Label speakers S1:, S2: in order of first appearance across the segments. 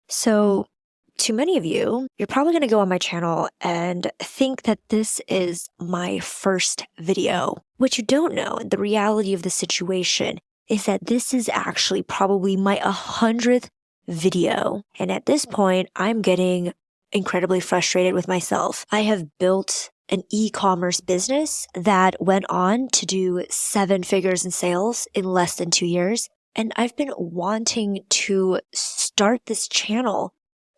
S1: So, to many of you, you're probably going to go on my channel and think that this is my first video. What you don't know, the reality of the situation, is that this is actually probably my 100th video. And at this point, I'm getting incredibly frustrated with myself. I have built an e-commerce business that went on to do 7 figures in sales in less than 2 years. And I've been wanting to start this channel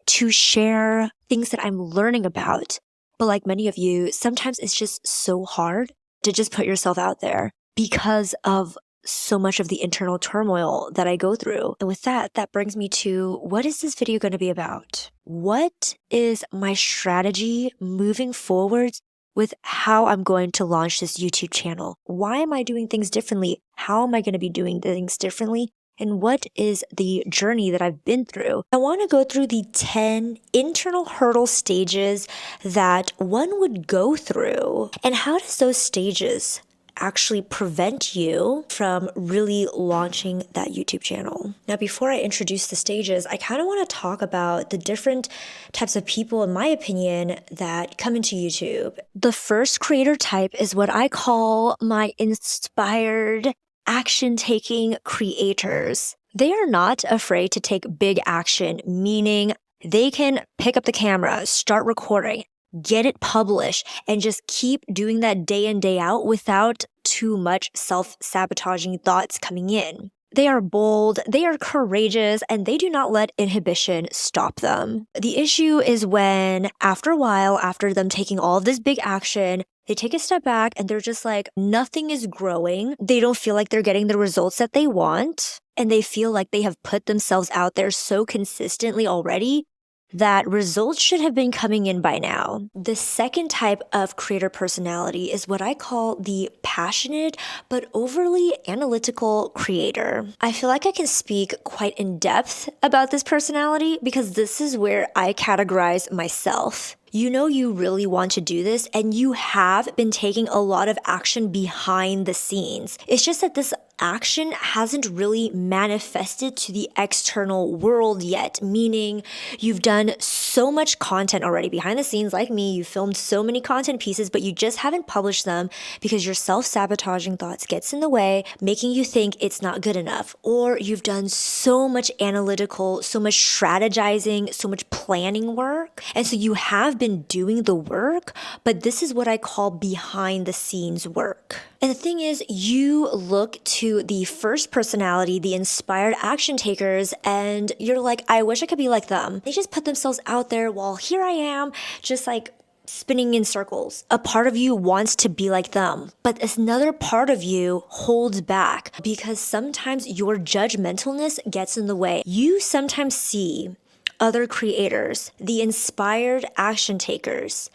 S1: to share things that I'm learning about. But like many of you, sometimes it's just so hard to just put yourself out there because of so much of the internal turmoil that I go through. And with that, that brings me to, what is this video going to be about? What is my strategy moving forward with how I'm going to launch this YouTube channel? Why am I doing things differently? How am I going to be doing things differently? And what is the journey that I've been through? I want to go through the 10 internal hurdle stages that one would go through. And how does those stages actually prevent you from really launching that YouTube channel? Now, before I introduce the stages, I kind of want to talk about the different types of people, in my opinion, that come into YouTube. The first creator type is what I call my inspired action-taking creators. They are not afraid to take big action, meaning they can pick up the camera, start recording, get it published, and just keep doing that day in, day out without too much self-sabotaging thoughts coming in. They are bold, they are courageous, and they do not let inhibition stop them. The issue is when, after a while, after them taking all of this big action, they take a step back and they're just like, nothing is growing. They don't feel like they're getting the results that they want. And they feel like they have put themselves out there so consistently already that results should have been coming in by now. The second type of creator personality is what I call the passionate but overly analytical creator. I feel like I can speak quite in depth about this personality because this is where I categorize myself. You know you really want to do this and you have been taking a lot of action behind the scenes. It's just that this action hasn't really manifested to the external world yet, meaning you've done so much content already behind the scenes. Like me, you filmed so many content pieces, but you just haven't published them because your self-sabotaging thoughts gets in the way, making you think it's not good enough. Or you've done so much analytical, so much strategizing, so much planning work. And so you have been doing the work, but this is what I call behind the scenes work. And the thing is, you look to the first personality, the inspired action takers, and you're like, I wish I could be like them. They just put themselves out there while here I am, just like spinning in circles. A part of you wants to be like them, but another part of you holds back because sometimes your judgmentalness gets in the way. You sometimes see other creators, the inspired action takers,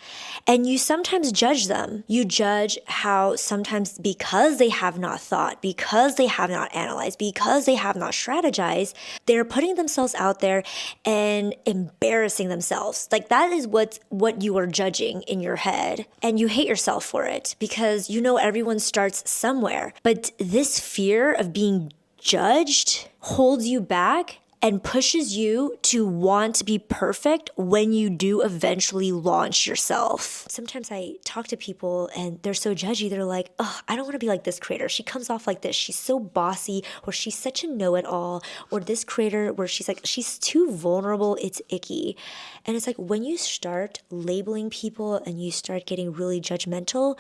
S1: and you sometimes judge them. You judge how sometimes because they have not thought, because they have not analyzed, because they have not strategized, they're putting themselves out there and embarrassing themselves. Like that is what you are judging in your head, and you hate yourself for it because you know everyone starts somewhere. But this fear of being judged holds you back and pushes you to want to be perfect when you do eventually launch yourself. Sometimes I talk to people and they're so judgy. They're like, oh, I don't want to be like this creator. She comes off like this. She's so bossy, or she's such a know-it-all, or this creator where she's like, she's too vulnerable. It's icky. And it's like when you start labeling people and you start getting really judgmental,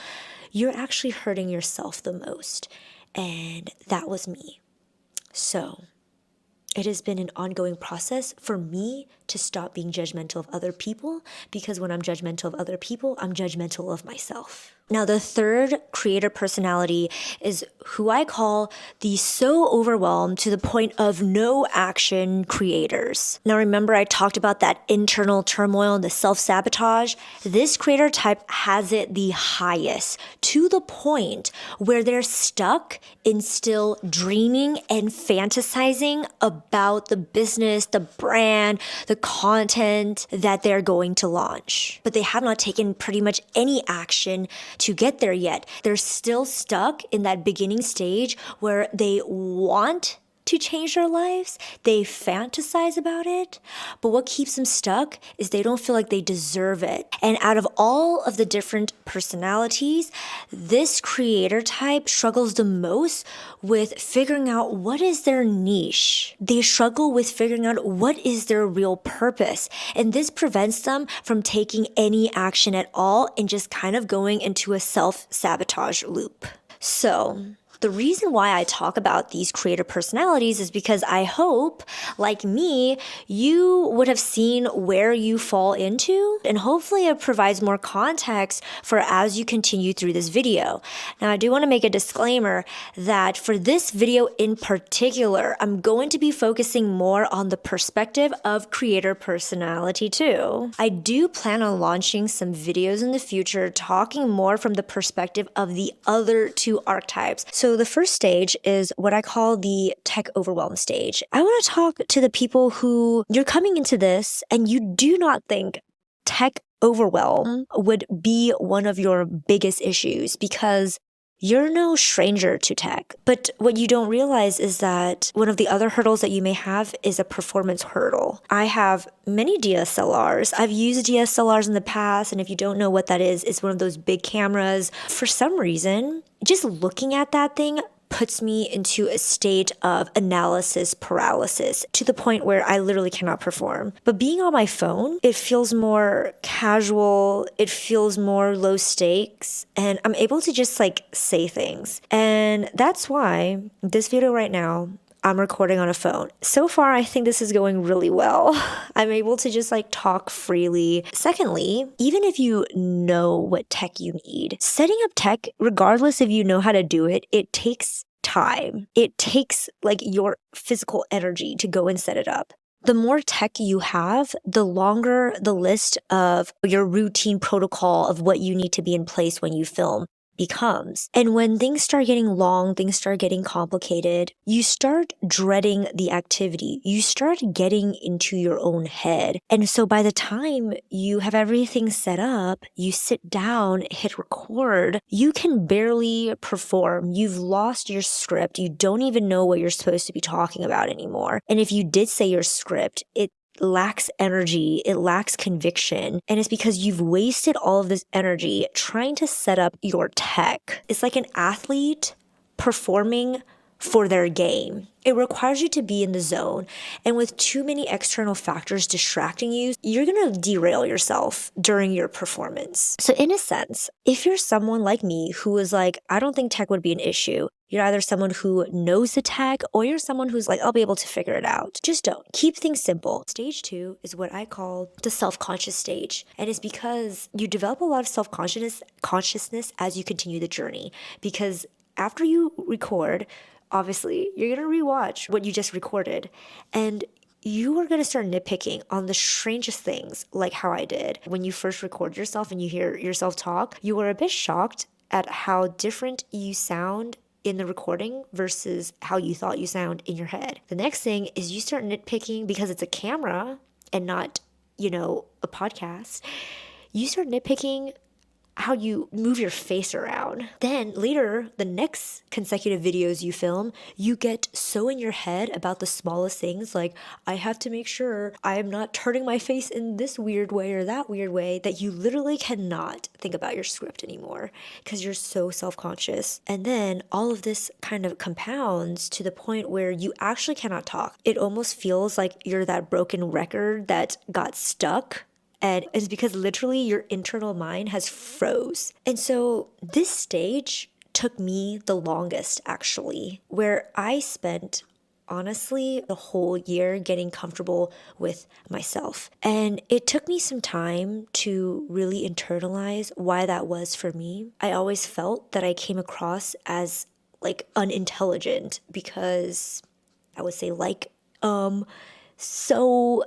S1: you're actually hurting yourself the most. And that was me. So it has been an ongoing process for me to stop being judgmental of other people, because when I'm judgmental of other people, I'm judgmental of myself. Now, the third creator personality is who I call the so overwhelmed to the point of no action creators. Now, remember I talked about that internal turmoil and the self-sabotage? This creator type has it the highest, to the point where they're stuck in still dreaming and fantasizing about the business, the brand, the content that they're going to launch. But they have not taken pretty much any action to get there yet. They're still stuck in that beginning stage where they want to change their lives. They fantasize about it, but what keeps them stuck is they don't feel like they deserve it. And out of all of the different personalities, this creator type struggles the most with figuring out what is their niche. They struggle with figuring out what is their real purpose. And this prevents them from taking any action at all and just kind of going into a self-sabotage loop. So the reason why I talk about these creator personalities is because I hope, like me, you would have seen where you fall into, and hopefully it provides more context for as you continue through this video. Now, I do want to make a disclaimer that for this video in particular, I'm going to be focusing more on the perspective of creator personality too. I do plan on launching some videos in the future talking more from the perspective of the other two archetypes. So the first stage is what I call the tech overwhelm stage. I want to talk to the people who you're coming into this and you do not think tech overwhelm would be one of your biggest issues because you're no stranger to tech. But what you don't realize is that one of the other hurdles that you may have is a performance hurdle. I have many DSLRs. I've used DSLRs in the past, and if you don't know what that is, it's one of those big cameras. For some reason, just looking at that thing puts me into a state of analysis paralysis to the point where I literally cannot perform. But being on my phone, it feels more casual, it feels more low stakes, and I'm able to just say things. And that's why this video right now, I'm recording on a phone. So far, I think this is going really well. I'm able to just talk freely. Secondly, even if you know what tech you need, setting up tech, regardless if you know how to do it, it takes time. It takes your physical energy to go and set it up. The more tech you have, the longer the list of your routine protocol of what you need to be in place when you film becomes. And when things start getting long, things start getting complicated, you start dreading the activity. You start getting into your own head. And so by the time you have everything set up, you sit down, hit record, you can barely perform. You've lost your script. You don't even know what you're supposed to be talking about anymore. And if you did say your script, it lacks energy, it lacks conviction, and it's because you've wasted all of this energy trying to set up your tech. It's like an athlete performing for their game. It requires you to be in the zone, and with too many external factors distracting you, you're gonna derail yourself during your performance. So in a sense, if you're someone like me who is I don't think tech would be an issue, you're either someone who knows the tech or you're someone who's I'll be able to figure it out. Just don't. Keep things simple. Stage 2 is what I call the self-conscious stage. And it's because you develop a lot of self-consciousness as you continue the journey. Because after you record, obviously, you're going to rewatch what you just recorded. And you are going to start nitpicking on the strangest things, like how I did. When you first record yourself and you hear yourself talk, you are a bit shocked at how different you sound in the recording versus how you thought you sound in your head. The next thing is you start nitpicking because it's a camera and not, a podcast. You start nitpicking how you move your face around. Then later, the next consecutive videos you film, you get so in your head about the smallest things, I have to make sure I am not turning my face in this weird way or that weird way, that you literally cannot think about your script anymore because you're so self-conscious. And then all of this kind of compounds to the point where you actually cannot talk. It almost feels like you're that broken record that got stuck. And it's because literally your internal mind has froze. And so this stage took me the longest, actually, where I spent, honestly, the whole year getting comfortable with myself. And it took me some time to really internalize why that was for me. I always felt that I came across as unintelligent because I would say so,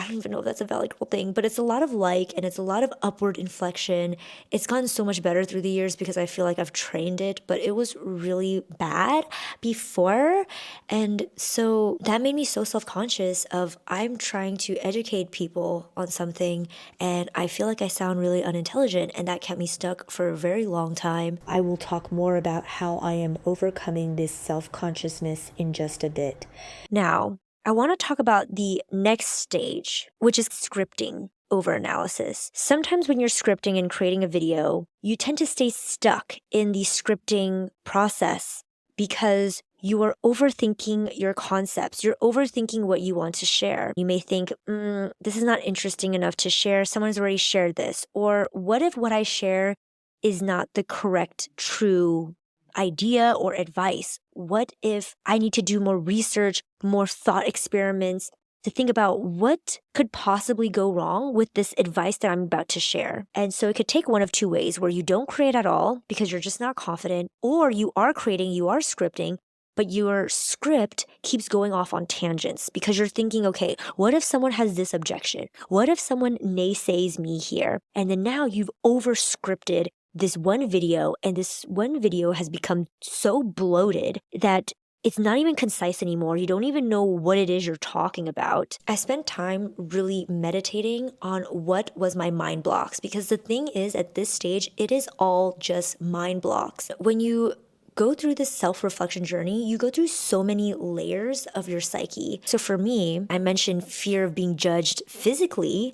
S1: I don't even know if that's a valuable thing, but it's a lot of like, and it's a lot of upward inflection. It's gotten so much better through the years because I feel like I've trained it, but it was really bad before. And so that made me so self-conscious of I'm trying to educate people on something and I feel like I sound really unintelligent, and that kept me stuck for a very long time. I will talk more about how I am overcoming this self-consciousness in just a bit. Now, I want to talk about the next stage, which is scripting over analysis. Sometimes when you're scripting and creating a video, you tend to stay stuck in the scripting process because you are overthinking your concepts. You're overthinking what you want to share. You may think, this is not interesting enough to share. Someone's already shared this. Or what if what I share is not the correct, true idea or advice? What if I need to do more research, more thought experiments to think about what could possibly go wrong with this advice that I'm about to share? And so it could take one of two ways, where you don't create at all because you're just not confident, or you are creating, you are scripting, but your script keeps going off on tangents because you're thinking, okay, what if someone has this objection? What if someone naysays me here? And then now you've over scripted this one video, and this one video has become so bloated that it's not even concise anymore. You don't even know what it is you're talking about. I spent time really meditating on what was my mind blocks, because the thing is, at this stage, it is all just mind blocks. When you go through this self-reflection journey, you go through so many layers of your psyche. So for me, I mentioned fear of being judged physically,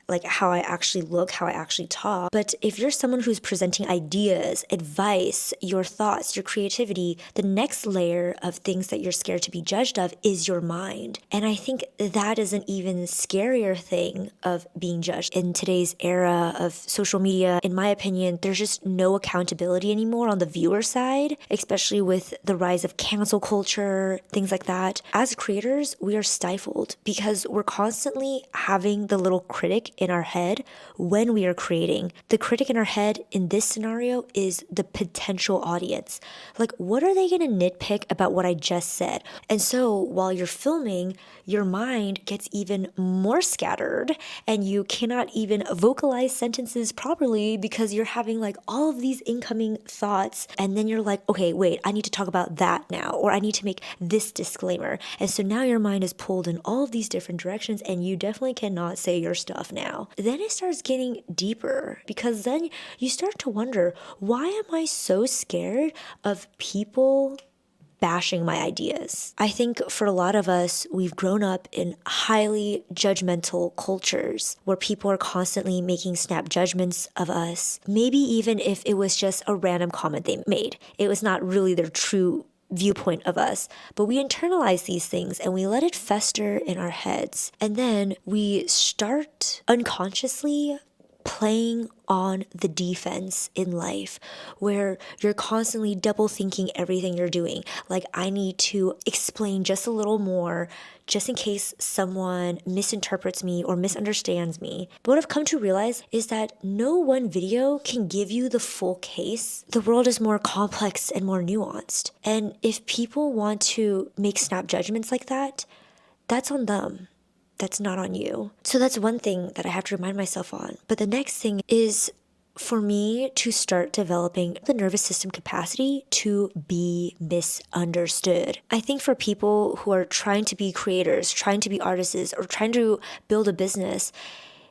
S1: like how I actually look, how I actually talk. But if you're someone who's presenting ideas, advice, your thoughts, your creativity, the next layer of things that you're scared to be judged of is your mind. And I think that is an even scarier thing of being judged. In today's era of social media, in my opinion, there's just no accountability anymore on the viewer side, especially with the rise of cancel culture, things like that. As creators, we are stifled because we're constantly having the little critic in our head when we are creating. The critic in our head in this scenario is the potential audience. Like, what are they going to nitpick about what I just said? And so while you're filming, your mind gets even more scattered and you cannot even vocalize sentences properly because you're having like all of these incoming thoughts. And then you're like, okay, wait, I need to talk about that now, or I need to make this disclaimer. And so now your mind is pulled in all of these different directions and you definitely cannot say your stuff now. Then it starts getting deeper because then you start to wonder, why am I so scared of people bashing my ideas? I think for a lot of us, we've grown up in highly judgmental cultures where people are constantly making snap judgments of us. Maybe even if it was just a random comment they made, it was not really their true viewpoint of us, but we internalize these things and we let it fester in our heads. And then we start unconsciously playing on the defense in life, where you're constantly double thinking everything you're doing. Like, I need to explain just a little more just in case someone misinterprets me or misunderstands me. But what I've come to realize is that no one video can give you the full case. The world is more complex and more nuanced. And if people want to make snap judgments like that, that's on them. That's not on you. So that's one thing that I have to remind myself on. But the next thing is for me to start developing the nervous system capacity to be misunderstood. I think for people who are trying to be creators, trying to be artists, or trying to build a business,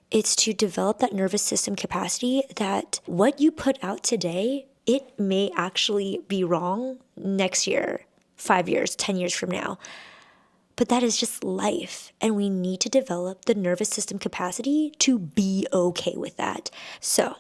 S1: it's to develop that nervous system capacity that what you put out today, it may actually be wrong next year, 5 years, 10 years from now. But that is just life, and we need to develop the nervous system capacity to be okay with that. So,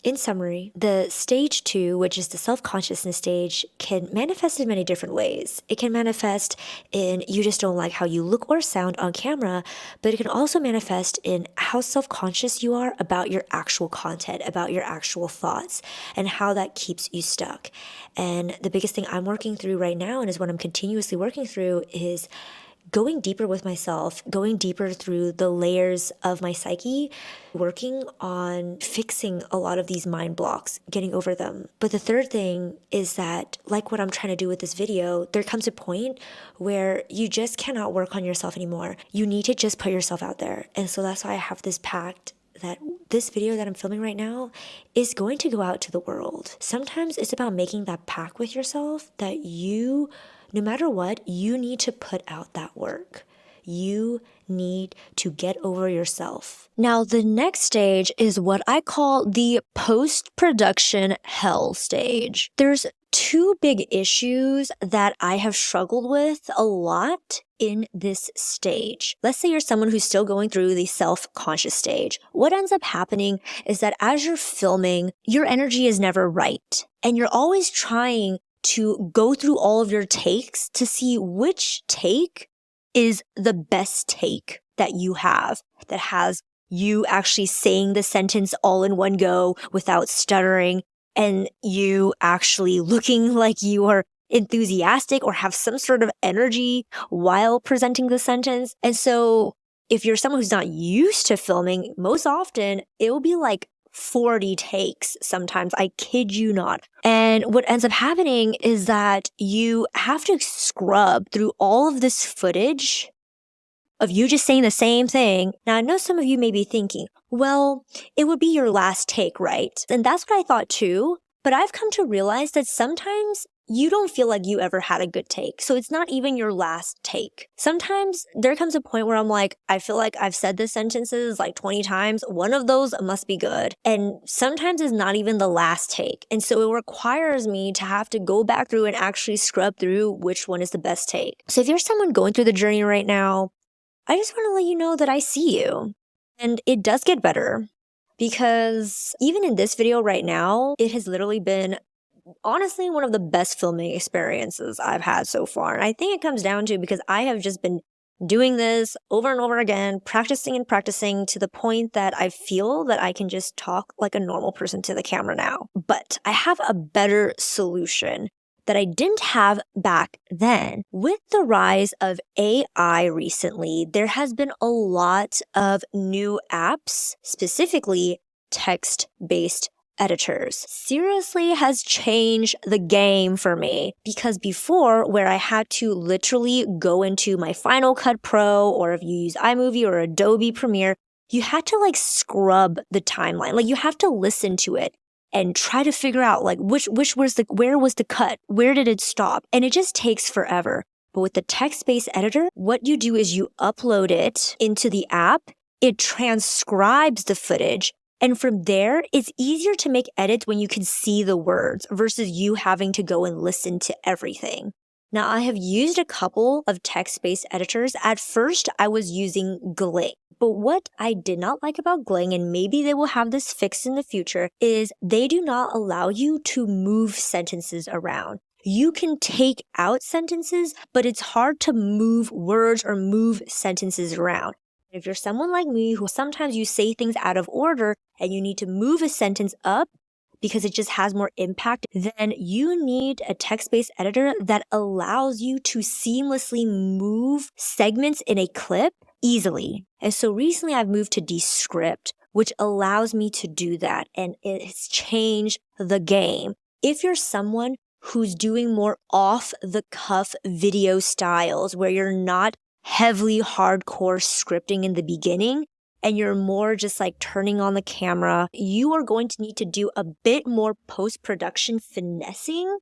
S1: in summary, the stage 2, which is the self-consciousness stage, can manifest in many different ways. It can manifest in you just don't like how you look or sound on camera, but it can also manifest in how self-conscious you are about your actual content, about your actual thoughts, and how that keeps you stuck. And the biggest thing I'm working through right now, and is what I'm continuously working through, is going deeper with myself, going deeper through the layers of my psyche, working on fixing a lot of these mind blocks, getting over them. But the third thing is that, like what I'm trying to do with this video, there comes a point where you just cannot work on yourself anymore. You need to just put yourself out there. And so that's why I have this pact that this video that I'm filming right now is going to go out to the world. Sometimes it's about making that pact with yourself that you, no matter what, you need to put out that work. You need to get over yourself. Now, the next stage is what I call the post-production hell stage. There's two big issues that I have struggled with a lot in this stage. Let's say you're someone who's still going through the self-conscious stage. What ends up happening is that as you're filming, your energy is never right. And you're always trying to go through all of your takes to see which take is the best take that you have, that has you actually saying the sentence all in one go without stuttering, and you actually looking like you are enthusiastic or have some sort of energy while presenting the sentence. And so if you're someone who's not used to filming, most often it will be like 40 takes sometimes. I kid you not. And what ends up happening is that you have to scrub through all of this footage of you just saying the same thing. Now, I know some of you may be thinking, well, it would be your last take, right? And that's what I thought too. But I've come to realize that sometimes you don't feel like you ever had a good take. So it's not even your last take. Sometimes there comes a point where I'm like, I feel like I've said the sentences like 20 times. One of those must be good. And sometimes it's not even the last take. And so it requires me to have to go back through and actually scrub through which one is the best take. So if you're someone going through the journey right now, I just want to let you know that I see you. And it does get better, because even in this video right now, it has literally been honestly one of the best filming experiences I've had so far. And I think it comes down to because I have just been doing this over and over again, practicing and practicing to the point that I feel that I can just talk like a normal person to the camera now. But I have a better solution that I didn't have back then. With the rise of AI recently, there has been a lot of new apps, specifically text-based editors. Seriously has changed the game for me, because before, where I had to literally go into my Final Cut Pro, or if you use iMovie or Adobe Premiere, you had to like scrub the timeline. Like you have to listen to it and try to figure out like where was the cut? Where did it stop? And it just takes forever. But with the text-based editor, what you do is you upload it into the app, it transcribes the footage, and from there, it's easier to make edits when you can see the words versus you having to go and listen to everything. Now, I have used a couple of text-based editors. At first, I was using Gling. But what I did not like about Gling, and maybe they will have this fixed in the future, is they do not allow you to move sentences around. You can take out sentences, but it's hard to move words or move sentences around. If you're someone like me who sometimes you say things out of order and you need to move a sentence up because it just has more impact, then you need a text-based editor that allows you to seamlessly move segments in a clip easily. And so recently I've moved to Descript, which allows me to do that, and it's changed the game. If you're someone who's doing more off-the-cuff video styles where you're not heavily hardcore scripting in the beginning, and you're more just like turning on the camera, you are going to need to do a bit more post-production finessing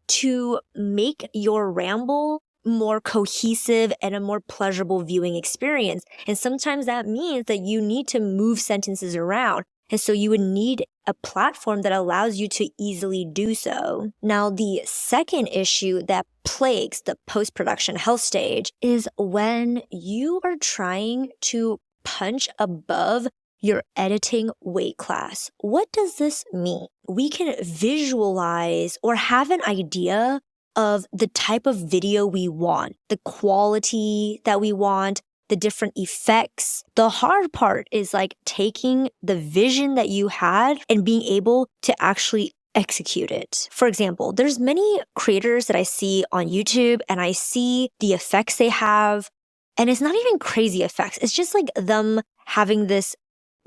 S1: to make your ramble more cohesive and a more pleasurable viewing experience. And sometimes that means that you need to move sentences around. And so you would need a platform that allows you to easily do so. Now, the second issue that plagues the post-production hell stage is when you are trying to punch above your editing weight class. What does this mean? We can visualize or have an idea of the type of video we want, the quality that we want, the different effects. The hard part is like taking the vision that you had and being able to actually execute it. For example, there's many creators that I see on YouTube and I see the effects they have, And it's not even crazy effects. It's just like them having this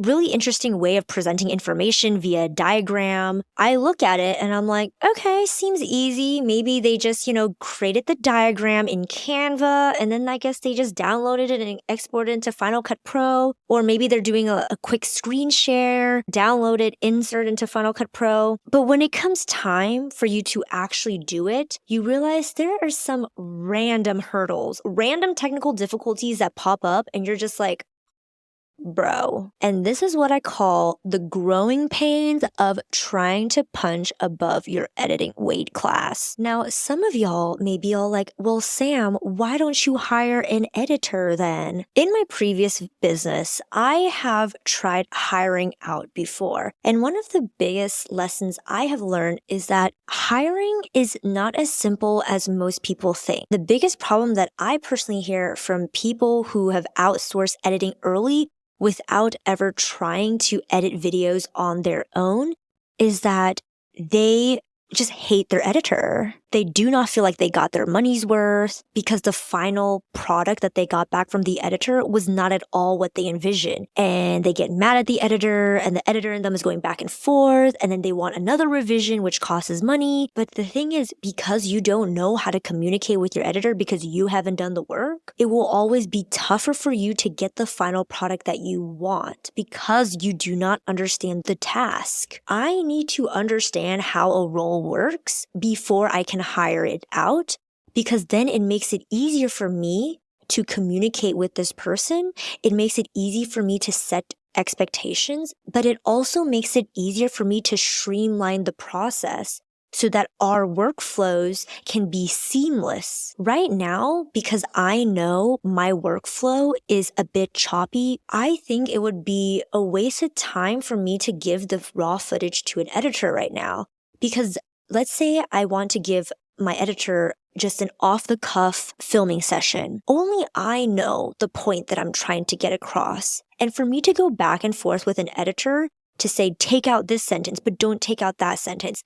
S1: really interesting way of presenting information via diagram. I look at it and I'm like, okay, seems easy. Maybe they just, created the diagram in Canva and then I guess they just downloaded it and exported it into Final Cut Pro. Or maybe they're doing a quick screen share, download it, insert into Final Cut Pro. But when it comes time for you to actually do it, you realize there are some random hurdles, random technical difficulties that pop up and you're just like, bro. And this is what I call the growing pains of trying to punch above your editing weight class. Now, some of y'all may be all like, well, Sam, why don't you hire an editor then? In my previous business, I have tried hiring out before. And one of the biggest lessons I have learned is that hiring is not as simple as most people think. The biggest problem that I personally hear from people who have outsourced editing early without ever trying to edit videos on their own is that they just hate their editor. They do not feel like they got their money's worth because the final product that they got back from the editor was not at all what they envisioned. And they get mad at the editor and the editor and them is going back and forth and then they want another revision which costs money. But the thing is, because you don't know how to communicate with your editor because you haven't done the work, it will always be tougher for you to get the final product that you want because you do not understand the task. I need to understand how a role works before I can hire it out, because then it makes it easier for me to communicate with this person. It makes it easy for me to set expectations, but it also makes it easier for me to streamline the process so that our workflows can be seamless. Right now, because I know my workflow is a bit choppy, I think it would be a waste of time for me to give the raw footage to an editor right now. Because let's say I want to give my editor just an off-the-cuff filming session. Only I know the point that I'm trying to get across. And for me to go back and forth with an editor to say, take out this sentence, but don't take out that sentence,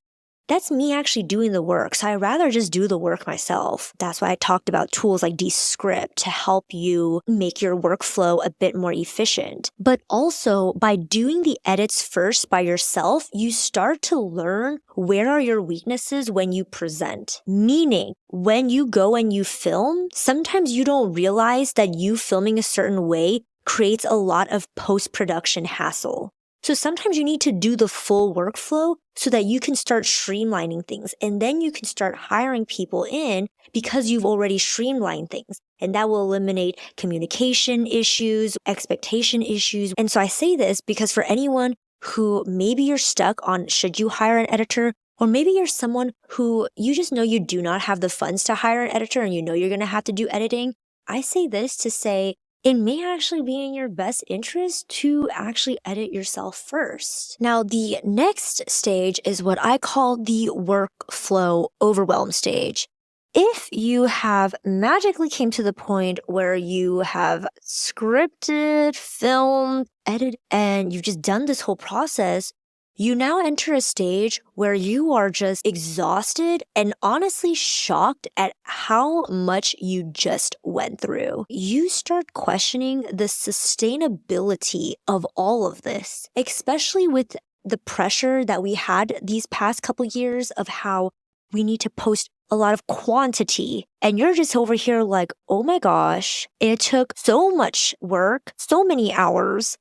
S1: that's me actually doing the work. So I'd rather just do the work myself. That's why I talked about tools like Descript to help you make your workflow a bit more efficient. But also by doing the edits first by yourself, you start to learn where are your weaknesses when you present. Meaning, when you go and you film, sometimes you don't realize that you filming a certain way creates a lot of post-production hassle. So sometimes you need to do the full workflow so that you can start streamlining things. And then you can start hiring people in because you've already streamlined things. And that will eliminate communication issues, expectation issues. And so I say this because for anyone who maybe you're stuck on should you hire an editor, or maybe you're someone who you just know you do not have the funds to hire an editor and you know you're going to have to do editing, I say this to say, it may actually be in your best interest to actually edit yourself first. Now, the next stage is what I call the workflow overwhelm stage. If you have magically came to the point where you have scripted, filmed, edited, and you've just done this whole process, you now enter a stage where you are just exhausted and honestly shocked at how much you just went through. You start questioning the sustainability of all of this, especially with the pressure that we had these past couple years of how we need to post a lot of quantity. And you're just over here like, oh my gosh, it took so much work, so many hours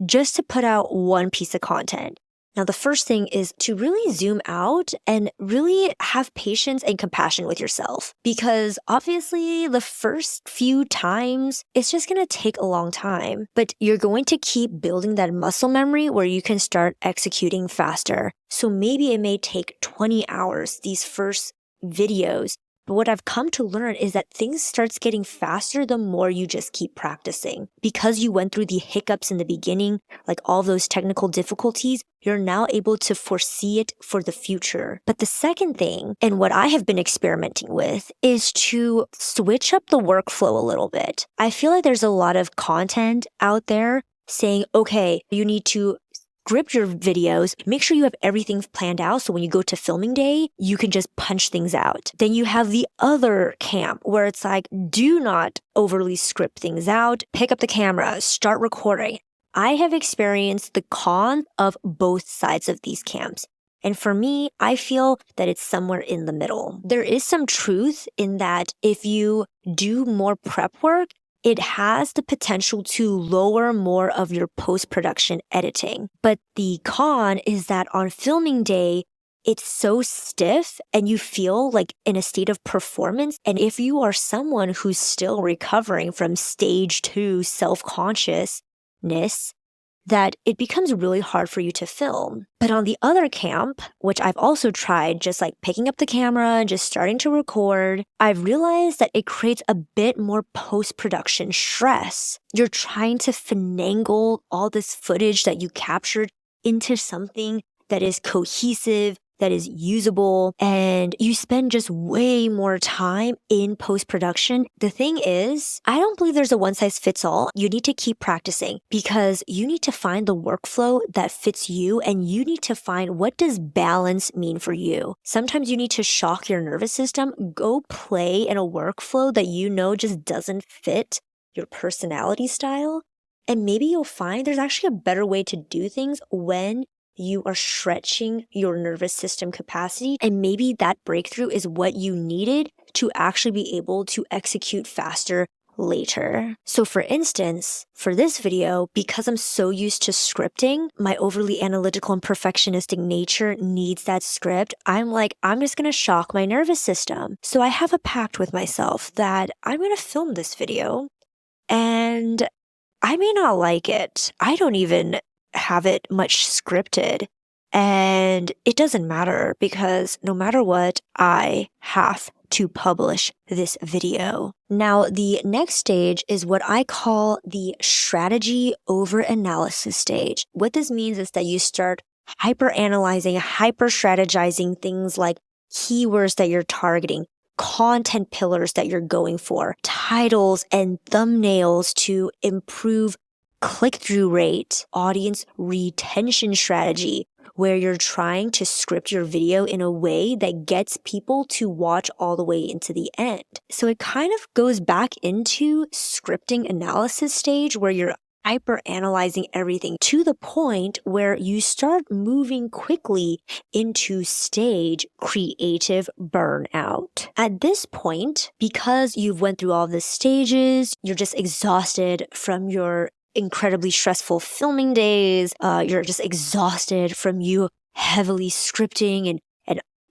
S1: just to put out one piece of content. Now, the first thing is to really zoom out and really have patience and compassion with yourself, because obviously the first few times it's just going to take a long time, but you're going to keep building that muscle memory where you can start executing faster. So maybe it may take 20 hours, these first videos. But what I've come to learn is that things starts getting faster the more you just keep practicing. Because you went through the hiccups in the beginning, like all those technical difficulties, you're now able to foresee it for the future. But the second thing, and what I have been experimenting with, is to switch up the workflow a little bit. I feel like there's a lot of content out there saying, okay, you need to script your videos, make sure you have everything planned out so when you go to filming day, you can just punch things out. Then you have the other camp where it's like, do not overly script things out, pick up the camera, start recording. I have experienced the cons of both sides of these camps. And for me, I feel that it's somewhere in the middle. There is some truth in that if you do more prep work, it has the potential to lower more of your post-production editing. But the con is that on filming day, it's so stiff and you feel like in a state of performance. And if you are someone who's still recovering from stage 2 self-consciousness, that it becomes really hard for you to film. But on the other camp, which I've also tried, just like picking up the camera and just starting to record, I've realized that it creates a bit more post-production stress. You're trying to finagle all this footage that you captured into something that is cohesive, that is usable, and you spend just way more time in post-production. The thing is, I don't believe there's a one-size-fits-all. You need to keep practicing because you need to find the workflow that fits you, and you need to find what does balance mean for you. Sometimes you need to shock your nervous system, go play in a workflow that you know just doesn't fit your personality style, and maybe you'll find there's actually a better way to do things when you are stretching your nervous system capacity, and maybe that breakthrough is what you needed to actually be able to execute faster later. So for instance, for this video, because I'm so used to scripting, my overly analytical and perfectionistic nature needs that script. I'm just gonna shock my nervous system. So I have a pact with myself that I'm gonna film this video and I may not like it. I don't even have it much scripted, and it doesn't matter because no matter what, I have to publish this video. Now, the next stage is what I call the strategy over analysis stage. What this means is that you start hyper analyzing, hyper strategizing things like keywords that you're targeting, content pillars that you're going for, titles and thumbnails to improve click-through rate, audience retention strategy, where you're trying to script your video in a way that gets people to watch all the way into the end. So it kind of goes back into scripting analysis stage where you're hyper analyzing everything to the point where you start moving quickly into stage creative burnout. At this point, because you've went through all the stages, you're just exhausted from your incredibly stressful filming days. You're just exhausted from you heavily scripting and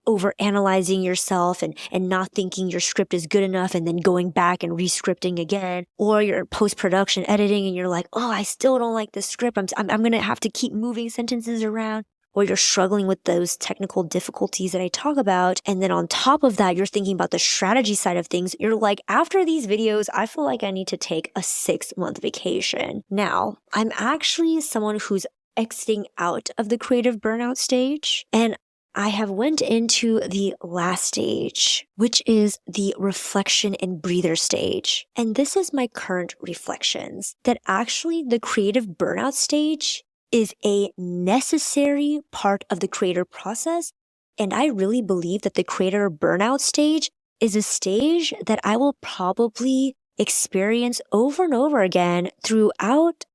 S1: over analyzing yourself and not thinking your script is good enough and then going back and re-scripting again. Or you're post-production editing and you're like, oh, I still don't like this script. I'm going to have to keep moving sentences around. Or you're struggling with those technical difficulties that I talk about. And then on top of that, you're thinking about the strategy side of things. You're like, after these videos, I feel like I need to take a 6-month vacation. Now, I'm actually someone who's exiting out of the creative burnout stage. And I have went into the last stage, which is the reflection and breather stage. And this is my current reflections, that actually the creative burnout stage is a necessary part of the creator process. And I really believe that the creator burnout stage is a stage that I will probably experience over and over again throughout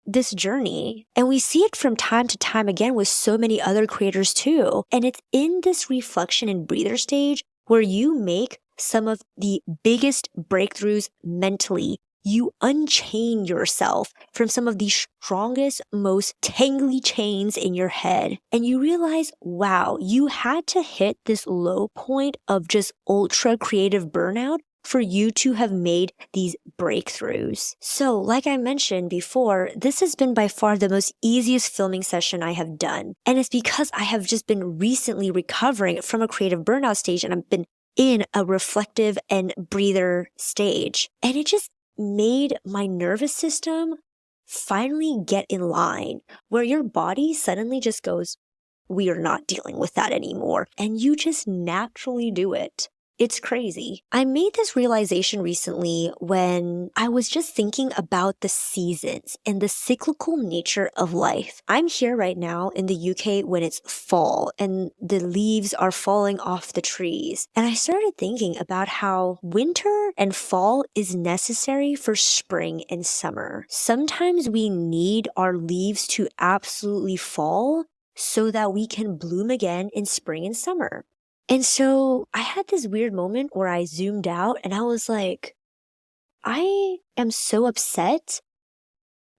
S1: this journey. And we see it from time to time again with so many other creators too. And it's in this reflection and breather stage where you make some of the biggest breakthroughs mentally. You unchain yourself from some of the strongest, most tangly chains in your head. And you realize, wow, you had to hit this low point of just ultra creative burnout for you to have made these breakthroughs. So like I mentioned before, this has been by far the most easiest filming session I have done. And it's because I have just been recently recovering from a creative burnout stage and I've been in a reflective and breather stage. And it just made my nervous system finally get in line where your body suddenly just goes, we are not dealing with that anymore. And you just naturally do it. It's crazy. I made this realization recently when I was just thinking about the seasons and the cyclical nature of life. I'm here right now in the UK when it's fall and the leaves are falling off the trees. And I started thinking about how winter and fall is necessary for spring and summer. Sometimes we need our leaves to absolutely fall so that we can bloom again in spring and summer. And so I had this weird moment where I zoomed out and I was like, I am so upset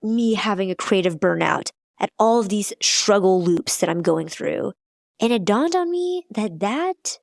S1: me having a creative burnout at all of these struggle loops that I'm going through. And it dawned on me that that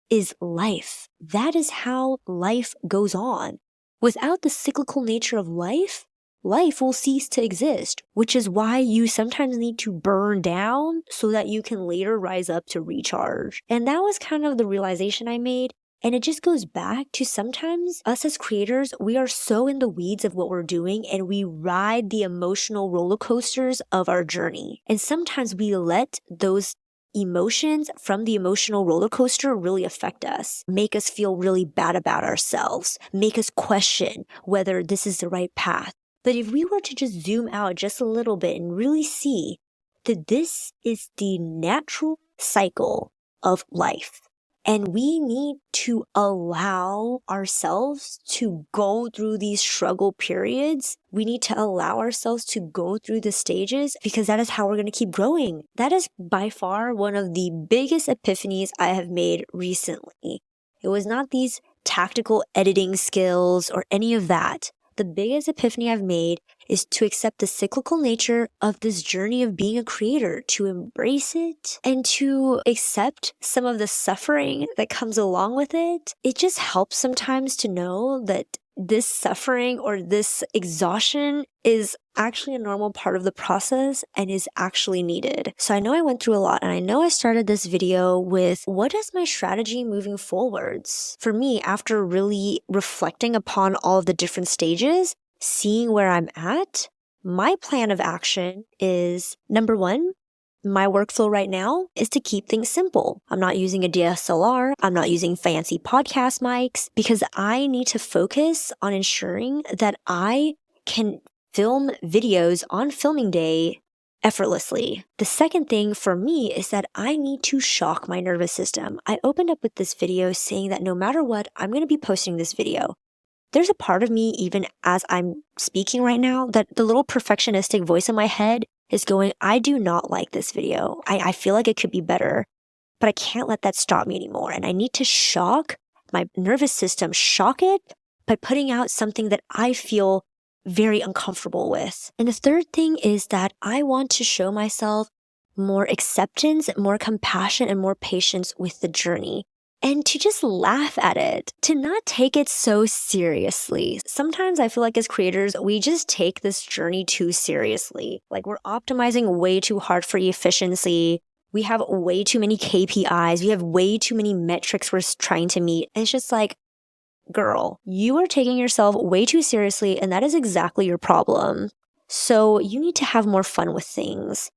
S1: is life. That is how life goes on. Without the cyclical nature of life, life will cease to exist, which is why you sometimes need to burn down so that you can later rise up to recharge. And that was kind of the realization I made. And it just goes back to sometimes us as creators, we are so in the weeds of what we're doing and we ride the emotional roller coasters of our journey. And sometimes we let those emotions from the emotional roller coaster really affect us, make us feel really bad about ourselves, make us question whether this is the right path. But if we were to just zoom out just a little bit and really see that this is the natural cycle of life, and we need to allow ourselves to go through these struggle periods. We need to allow ourselves to go through the stages because that is how we're going to keep growing. That is by far one of the biggest epiphanies I have made recently. It was not these tactical editing skills or any of that. The biggest epiphany I've made is to accept the cyclical nature of this journey of being a creator, to embrace it and to accept some of the suffering that comes along with it. It just helps sometimes to know that this suffering or this exhaustion is actually a normal part of the process and is actually needed. So I know I went through a lot and I know I started this video with what is my strategy moving forwards? For me, after really reflecting upon all of the different stages, seeing where I'm at, my plan of action is number one, my workflow right now is to keep things simple. I'm not using a DSLR. I'm not using fancy podcast mics because I need to focus on ensuring that I can film videos on filming day effortlessly. The second thing for me is that I need to shock my nervous system. I opened up with this video saying that no matter what, I'm going to be posting this video. There's a part of me, even as I'm speaking right now, that the little perfectionistic voice in my head is going, I do not like this video. I feel like it could be better, but I can't let that stop me anymore. And I need to shock my nervous system, shock it by putting out something that I feel very uncomfortable with. And the third thing is that I want to show myself more acceptance, more compassion, and more patience with the journey. And to just laugh at it, to not take it so seriously. Sometimes I feel like as creators, we just take this journey too seriously. Like we're optimizing way too hard for efficiency. We have way too many KPIs. We have way too many metrics we're trying to meet. And it's just like, girl, you are taking yourself way too seriously, and that is exactly your problem. So you need to have more fun with things.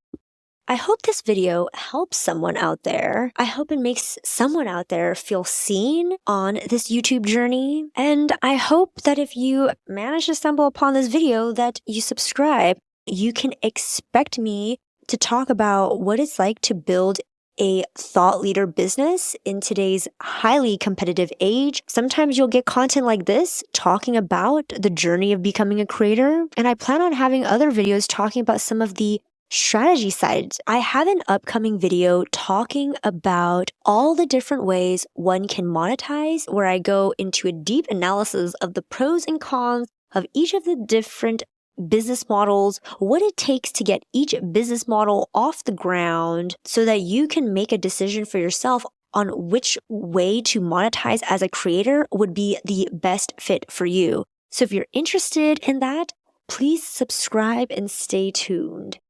S1: I hope this video helps someone out there. I hope it makes someone out there feel seen on this YouTube journey. And I hope that if you manage to stumble upon this video that you subscribe. You can expect me to talk about what it's like to build a thought leader business in today's highly competitive age. Sometimes you'll get content like this talking about the journey of becoming a creator. And I plan on having other videos talking about some of the strategy sides. I have an upcoming video talking about all the different ways one can monetize, where I go into a deep analysis of the pros and cons of each of the different business models, what it takes to get each business model off the ground so that you can make a decision for yourself on which way to monetize as a creator would be the best fit for you. So if you're interested in that, please subscribe and stay tuned.